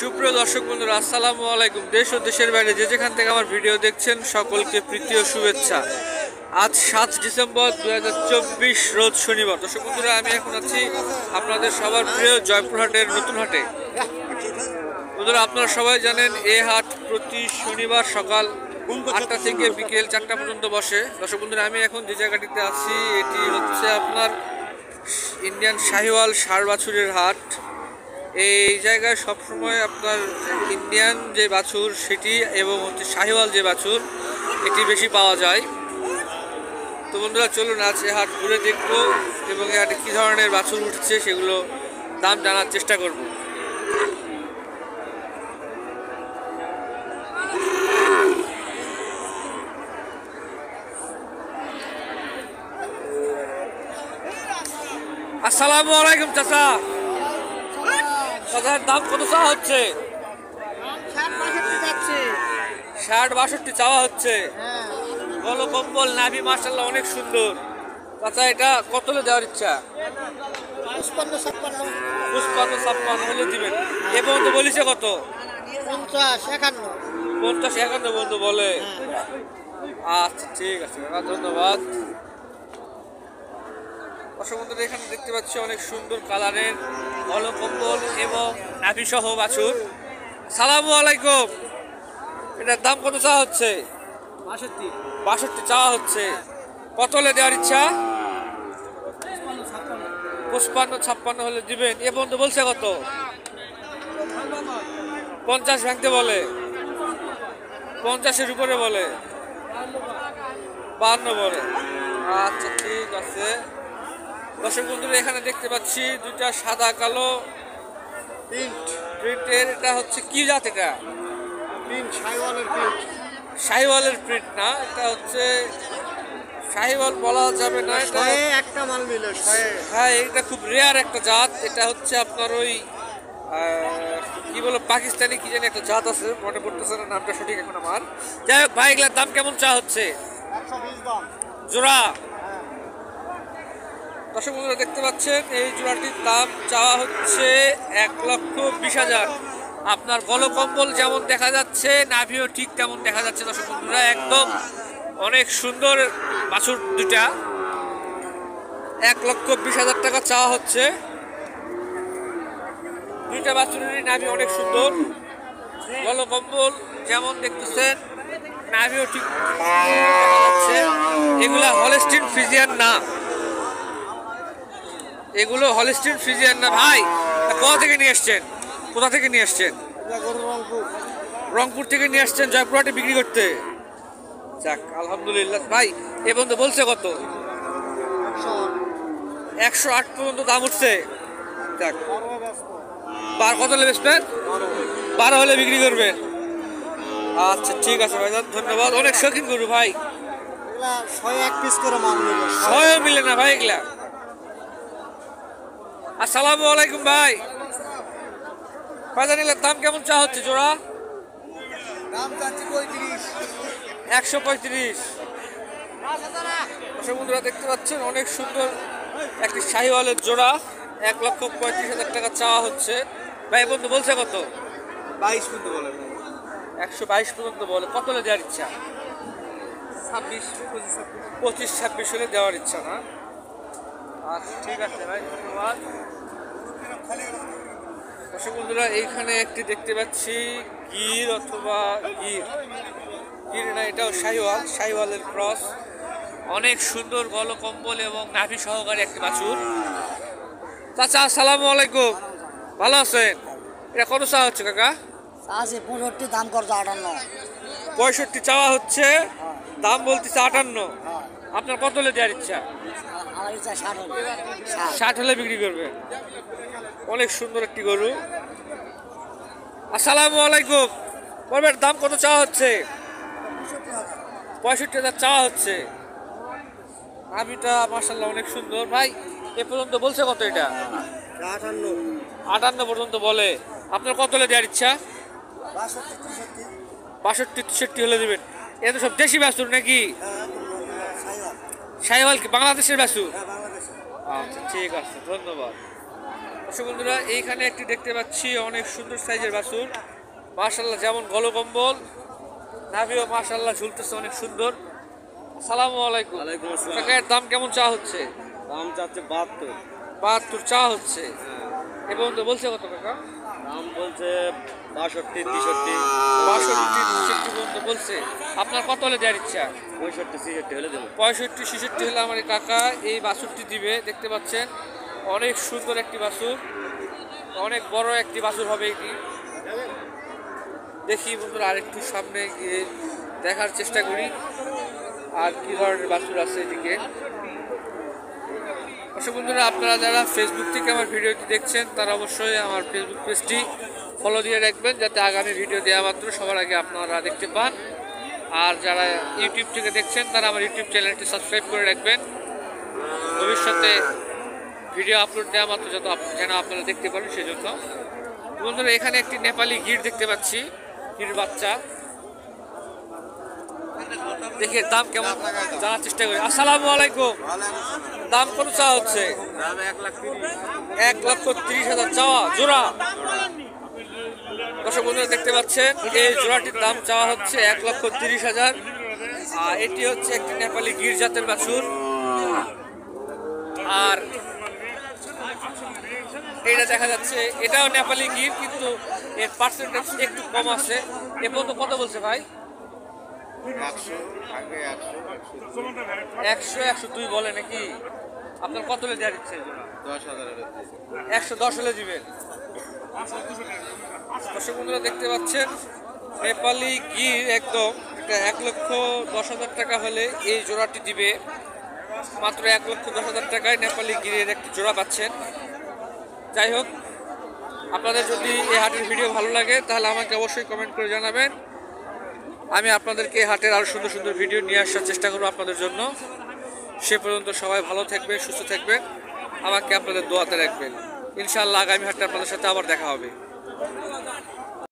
সুপ্রিয় দর্শক বন্ধুরা, আসসালামু আলাইকুম। দেশ ও দেশের বাইরে যে যেখান থেকে আমার ভিডিও দেখছেন সকলকে প্রীতি ও শুভেচ্ছা। আজ 7 ডিসেম্বর 2024 রোজ শনিবার। দর্শক বন্ধুরা, আমি এখন আছি আপনাদের সবার প্রিয় জয়পুরহাটের নতুন হাটে। বন্ধুরা, আপনারা সবাই জানেন এই হাট প্রতি শনিবার সকাল 8টা থেকে বিকেল 4টা পর্যন্ত বসে। দর্শক বন্ধুরা, আমি এখন যে জায়গাটিতে আছি এটি হচ্ছে আপনার ইন্ডিয়ান শাহিওয়াল ষাঁড় বাছুরের হাট। এই জায়গায় সবসময় আপনার ইন্ডিয়ান যে বাছুর সেটি এবং হচ্ছে শাহিওয়াল যে বাছুর এটি বেশি পাওয়া যায়। তো বন্ধুরা, চলুন আজ এই হাট ঘুরে দেখবো এবং এই হাটে কী ধরনের বাছুর উঠছে সেগুলো দাম জানার চেষ্টা করব। আসসালামু আলাইকুম চাচা। চাচার দাম কত চাওয়া হচ্ছে? 60-62 চাওয়া হচ্ছে। গলো কম্বল নাভি মাশাআল্লাহ অনেক সুন্দর। চাচা, এটা কতলে দেওয়ার ইচ্ছা? 55-56 হলে দিবেন। এ পর্যন্ত বলিছে কত? 50-51 পর্যন্ত বলে। আচ্ছা, ঠিক আছে, ধন্যবাদ। দর্শক বন্ধুরা, এখানে দেখতে পাচ্ছি অনেক সুন্দর কালারের গলো কম্বল এবং নাভি সহ বাছুর। সালামু আলাইকুম। এটার দাম কত চাওয়া হচ্ছে? 62 চাওয়া হচ্ছে। কত হলে দেওয়ার ইচ্ছা? 55-56 হলে দিবেন। এ পর্যন্ত বলছে কত? 50 ভাঙতে বলে, 50-এর উপরে বলে, 52 বলে। আচ্ছা, ঠিক আছে। দর্শক বন্ধুরা, এখানে দেখতে পাচ্ছি দুইটা সাদা কালো প্রিন্টের। এটা হচ্ছে কি জাত? এটা শাহিওয়ালের প্রিন্ট না, এটা হচ্ছে শাহিওয়াল বলা যাবে না। এটা একটা মাল নিল। হ্যাঁ, এটা খুব রেয়ার একটা জাত। এটা হচ্ছে আপনার ওই কি বলো, পাকিস্তানি কি জানি একটা জাত আছে, মনে পড়তেছে না নামটা সঠিক এখন আমার। যাই হোক ভাই, এগুলার দাম কেমন চা হচ্ছে? 120 দাম জোড়া। দর্শক বন্ধুরা, দেখতে পাচ্ছেন এই জোড়াটির দাম চাওয়া হচ্ছে 1,20,000। আপনার গলো কম্বল যেমন দেখা যাচ্ছে, নাভিও ঠিক তেমন দেখা যাচ্ছে। দর্শক বন্ধুরা, একদম অনেক সুন্দর বাছুর দুটা। 1,20,000 টাকা চাওয়া হচ্ছে। দুইটা বাছুরেরই নাভি অনেক সুন্দর, গলো কম্বল যেমন দেখতেছেন, নাভিও ঠিক দেখা যাচ্ছে। এগুলা হলস্টিন ফ্রিজিয়ান না, এগুলো হলস্টিন ফ্রিজিয়ান না। ভাই, কোথা থেকে নিয়ে এসছেন? কোথা থেকে নিয়ে এসছেন? রংপুর থেকে নিয়ে আসছেন জয়পুরহাটে বিক্রি করতে। যাক, আলহামদুলিল্লাহ। ভাই, এ পর্যন্ত বলছে কত? 108 পর্যন্ত দাম উঠছে। যাক, কত হলে বেচবেন? 12 হলে বিক্রি করবেন। আচ্ছা, ঠিক আছে ভাই, ধন্যবাদ। অনেক শৌখিন গরু ভাই। 101 পিস করে মাল নিল। 100 মিলে না ভাই এগুলা। আসসালামু আলাইকুম ভাই। বাজারের দাম কেমন চা হচ্ছে জোড়া? দাম যাচ্ছে 35। 135। দর্শক বন্ধুরা, দেখতে পাচ্ছেন অনেক সুন্দর একটি শাহিওয়ালের জোড়া। 1,35,000 টাকা চাওয়া হচ্ছে। ভাই, বন্ধু বলছে কত? 22 পর্যন্ত বলে। 122 পর্যন্ত বলে। কত হলে দেওয়ার ইচ্ছা? 25-26 হলে দেওয়ার ইচ্ছা না? আচ্ছা, ঠিক আছে ভাই, ধন্যবাদ। দর্শক বন্ধুরা, এইখানে একটি দেখতে পাচ্ছি গির অথবা গির না, এটাও শাহিওয়ালের ক্রস। অনেক সুন্দর গলো কম্বল এবং নাভি সহকারে একটি বাছুর। চাচা, আসসালামু আলাইকুম। ভালো আছেন? এটা কত চাওয়া হচ্ছে কাকা? 65 দাম করছে 58। 65 চাওয়া হচ্ছে, দাম বলতেছে 58। আপনার কত হলে দেওয়ার ইচ্ছা? আমার ইচ্ছা 60 হলে বিক্রি করবে। অনেক সুন্দর একটি গরু। আসসালামু আলাইকুম। বলবেন দাম কত চাওয়া হচ্ছে? 65,000 চাওয়া হচ্ছে। নাভিটা মাশাআল্লাহ অনেক সুন্দর। ভাই, এ পর্যন্ত বলছে কত? এটা 58 পর্যন্ত বলে। আপনার কত হলে দেওয়ার ইচ্ছা? 62-63 হলে দেবেন। এ তো সব দেশি বাছুর নাকি? শাহিওয়াল কি বাংলাদেশের বাছুর? আচ্ছা, ঠিক আছে, ধন্যবাদ। দর্শক বন্ধুরা এইখানে একটি দেখতে পাচ্ছি অনেক সুন্দর সাইজের বাছুর, মাশাআল্লাহ যেমন গলকম্বল, নাভিও মাশাআল্লাহ ঝুলতেছে অনেক সুন্দর। আসসালামু আলাইকুম। ওয়ালাইকুম আসসালাম। কাকা এর দাম কেমন চা হচ্ছে? দাম চাচ্ছে 72। 72 চা হচ্ছে। এবং তো বলছে কত কাকা? দাম বলছে 62, 63, 62 63 পর্যন্ত বলছে। আপনার কত হলে দেওয়ার ইচ্ছা? 65, 66 হলে দেবো। 65 66 হলে আমার এই কাকা এই বাছুরটি দিবে। দেখতে পাচ্ছেন অনেক সুন্দর একটি বাছুর, অনেক বড় একটি বাছুর হবে এটি। দেখি বন্ধুরা আরেকটু সামনে গিয়ে দেখার চেষ্টা করি আর কি ধরনের বাছুর আছে এদিকে। দর্শক বন্ধুরা আপনারা যারা ফেসবুক থেকে আমার ভিডিওটি দেখছেন তারা অবশ্যই আমার ফেসবুক পেজটি ফলো দিয়ে রাখবেন, যাতে আগামী ভিডিও দেওয়া মাত্র সবার আগে আপনারা দেখতে পান। আর যারা ইউটিউব থেকে দেখছেন তারা আমার ইউটিউব চ্যানেলটি সাবস্ক্রাইব করে রাখবেন, ভবিষ্যতে ভিডিও আপলোড দেওয়া মাত্র যেন আপনারা দেখতে পারেন সেজন্য। বন্ধুরা এখানে একটি নেপালি গির দেখতে পাচ্ছি, গির বাচ্চা। দেখি এর দাম কেমন জানার চেষ্টা করি। আসসালামু আলাইকুম। দাম কত চা হচ্ছে? দাম 1,30,000। 1,30,000 চাওয়া জোড়া। দর্শক বন্ধুরা দেখতে পাচ্ছেন এই জোড়াটির দাম চাওয়া হচ্ছে 1,30,000। আর এটি হচ্ছে একটি নেপালি গির জাতের বাছুর। আর এটা দেখা যাচ্ছে এটাও নেপালি গির, কিন্তু এর পার্সেন্টেজ একটু কম আছে। এ পর্যন্ত কত বলছে ভাই? 100 102 বলে নাকি? আপনার কত হলে দেওয়ার ইচ্ছে? 10,000। 110 হলে দিবেন। দর্শক বন্ধুরা দেখতে পাচ্ছেন নেপালি গির একদম 1,10,000 টাকা হলে এই জোড়াটি দিবে। মাত্র 1,10,000 টাকায় নেপালি গিরের একটি জোড়া পাচ্ছেন। যাই হোক, আপনাদের যদি এই হাটের ভিডিও ভালো লাগে তাহলে আমাকে অবশ্যই কমেন্ট করে জানাবেন। আমি আপনাদেরকে এই হাটের আরও সুন্দর সুন্দর ভিডিও নিয়ে আসার চেষ্টা করবো আপনাদের জন্য। সে পর্যন্ত সবাই ভালো থাকবেন, সুস্থ থাকবেন, আমাকে আপনাদের দোয়াতে রাখবেন। ইনশাআল্লাহ আগামী হাটে আপনাদের সাথে আবার দেখা হবে।